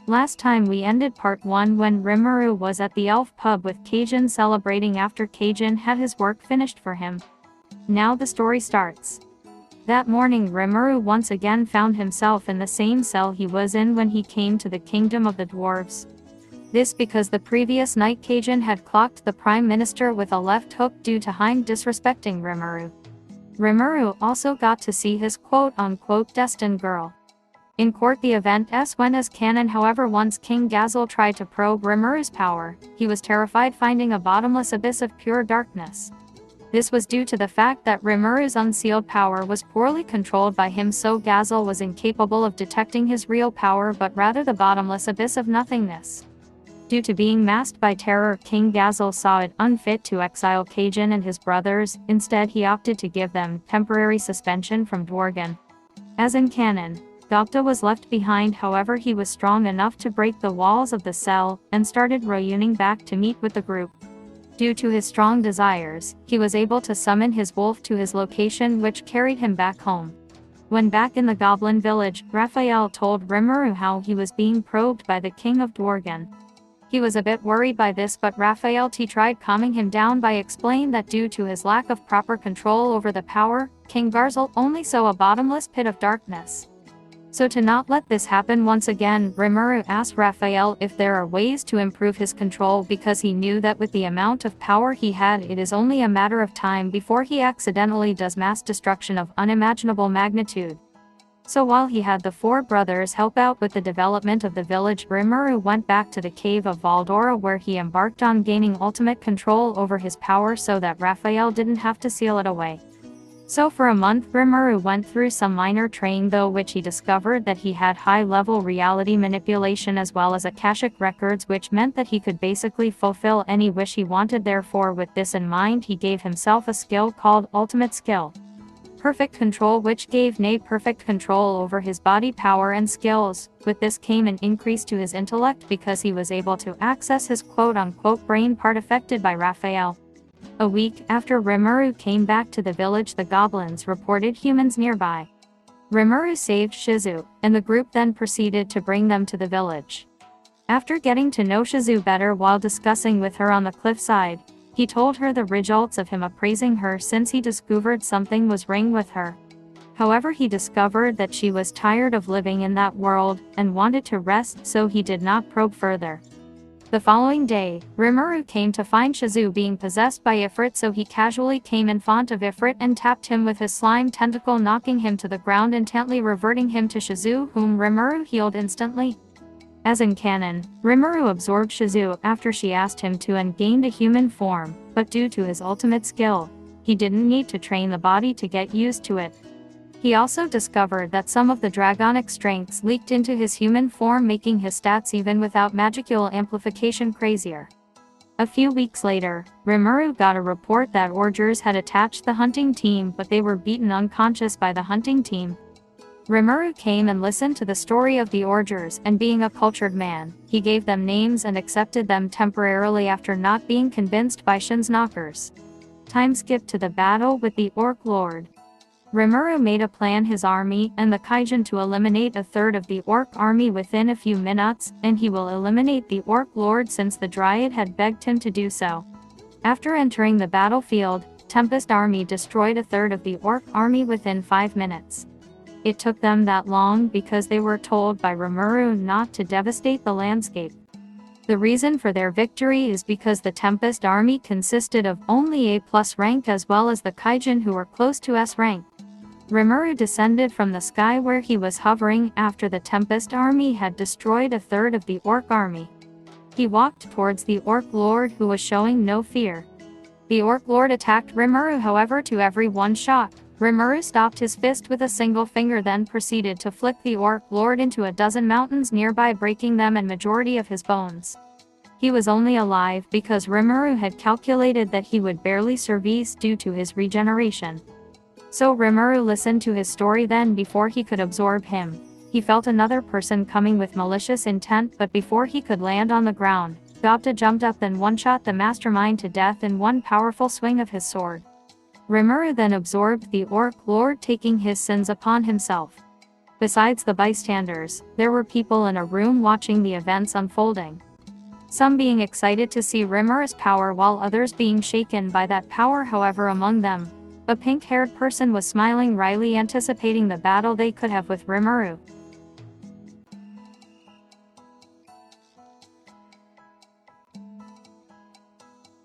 Last time we ended part 1 when Rimuru was at the elf pub with Kajin celebrating after Kajin had his work finished for him. Now the story starts. That morning Rimuru once again found himself in the same cell he was in when he came to the kingdom of the dwarves. This because the previous night Kajin had clocked the prime minister with a left hook due to Hein disrespecting Rimuru. Rimuru also got to see his quote-unquote destined girl. In court the event went as canon, however once King Gazel tried to probe Rimuru's power, he was terrified finding a bottomless abyss of pure darkness. This was due to the fact that Rimuru's unsealed power was poorly controlled by him, so Gazel was incapable of detecting his real power but rather the bottomless abyss of nothingness. Due to being masked by terror, King Gazel saw it unfit to exile Kajin and his brothers. Instead he opted to give them temporary suspension from Dworgen. As in canon, Gokta was left behind, however he was strong enough to break the walls of the cell, and started reuniting back to meet with the group. Due to his strong desires, he was able to summon his wolf to his location, which carried him back home. When back in the goblin village, Raphael told Rimuru how he was being probed by the king of Dworgen. He was a bit worried by this, but Raphael tried calming him down by explaining that due to his lack of proper control over the power, King Garzel only saw a bottomless pit of darkness. So to not let this happen once again, Rimuru asked Raphael if there are ways to improve his control, because he knew that with the amount of power he had it is only a matter of time before he accidentally does mass destruction of unimaginable magnitude. So while he had the 4 brothers help out with the development of the village, Rimuru went back to the cave of Valdora where he embarked on gaining ultimate control over his power so that Raphael didn't have to seal it away. So for a month Rimuru went through some minor training, though which he discovered that he had high-level reality manipulation as well as Akashic records, which meant that he could basically fulfill any wish he wanted. Therefore with this in mind he gave himself a skill called Ultimate Skill. Perfect Control, which gave Nate perfect control over his body power and skills. With this came an increase to his intellect because he was able to access his quote-unquote brain part affected by Raphael. A week after Rimuru came back to the village, the goblins reported humans nearby. Rimuru saved Shizu, and the group then proceeded to bring them to the village. After getting to know Shizu better while discussing with her on the cliffside, he told her the results of him appraising her since he discovered something was wrong with her. However, he discovered that she was tired of living in that world and wanted to rest, so he did not probe further. The following day, Rimuru came to find Shizu being possessed by Ifrit, so he casually came in front of Ifrit and tapped him with his slime tentacle, knocking him to the ground, intently reverting him to Shizu, whom Rimuru healed instantly. As in canon, Rimuru absorbed Shizu after she asked him to and gained a human form, but due to his ultimate skill, he didn't need to train the body to get used to it. He also discovered that some of the dragonic strengths leaked into his human form, making his stats even without magical amplification crazier. A few weeks later, Rimuru got a report that Orgers had attacked the hunting team, but they were beaten unconscious by the hunting team. Rimuru came and listened to the story of the Orgers, and being a cultured man, he gave them names and accepted them temporarily after not being convinced by Shin's knockers. Time skipped to the battle with the Orc Lord. Rimuru made a plan his army and the Kaijin to eliminate a third of the Orc army within a few minutes, and he will eliminate the Orc Lord since the Dryad had begged him to do so. After entering the battlefield, Tempest army destroyed a third of the Orc army within 5 minutes. It took them that long because they were told by Rimuru not to devastate the landscape. The reason for their victory is because the Tempest army consisted of only A+ rank as well as the Kaijin who were close to S rank. Rimuru descended from the sky where he was hovering after the Tempest army had destroyed a third of the Orc army. He walked towards the Orc Lord, who was showing no fear. The Orc Lord attacked Rimuru, however to every one shot, Rimuru stopped his fist with a single finger, then proceeded to flick the Orc Lord into a dozen mountains nearby, breaking them and majority of his bones. He was only alive because Rimuru had calculated that he would barely survive due to his regeneration. So Rimuru listened to his story, then before he could absorb him, he felt another person coming with malicious intent, but before he could land on the ground, Gokta jumped up and one-shot the mastermind to death in one powerful swing of his sword. Rimuru then absorbed the Orc Lord, taking his sins upon himself. Besides the bystanders, there were people in a room watching the events unfolding. Some being excited to see Rimuru's power while others being shaken by that power. However, among them, a pink-haired person was smiling wryly, anticipating the battle they could have with Rimuru.